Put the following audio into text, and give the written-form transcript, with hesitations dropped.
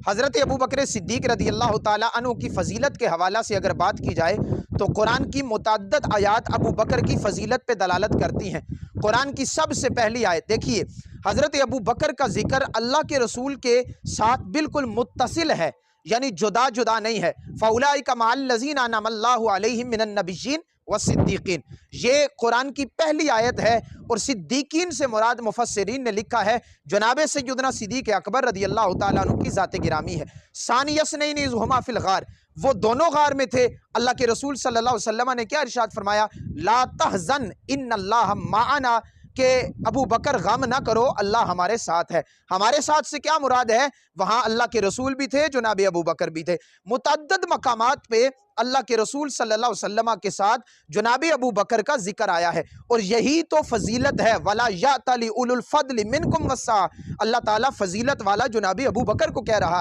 हज़रत अबू बकर सिद्दीक़ रज़ी अल्लाह ताला अन्हु की फ़जीलत के हवाला से अगर बात की जाए तो कुरान की मुतअद्दिद आयात अबू बकर की फ़जीलत पे दलालत करती हैं। कुरान की सबसे पहली आयत देखिए, हज़रत अबू बकर का ज़िक्र अल्लाह के रसूल के साथ बिल्कुल मुत्तसिल है, यानी जुदा जुदा नहीं है। फ़उलाइका मअल्लज़ीना अनअमल्लाहु अलैहिम मिनन नबिय्यीन व सिद्दीकीन, ये कुरान की पहली आयत है। और सिद्दीकीन से मुराद मुफस्सिरीन ने लिखा है जनाब सैयदना सिद्दीक़ अकबर रज़ी अल्लाह ताला अन्हु की ज़ात गिरामी है। सानियस्नैनि इज़ हुमा फ़िल गार, वो दोनों गार में थे। अल्लाह के रसूल सल्लल्लाहु अलैहि वसल्लम ने क्या इरशाद फरमाया, ला तहज़न इन्नल्लाह माअना, कि अबू बकर गम ना करो, अल्लाह हमारे साथ है। हमारे साथ से क्या मुराद है, वहां अल्लाह के रसूल भी थे, जनाब अबू बकर भी थे। मुतअद्दिद मकामात पे अल्लाह के रसूल सल्लल्लाहु अलैहि वसल्लम के साथ जनाब अबू बकर का जिक्र आया है। और यही तो फजीलत है, वला यातली उलुल फद्ल मिनकुम वस्सा, अल्लाह ताला फजीलत वाला जनाब अबू बकर को कह रहा है।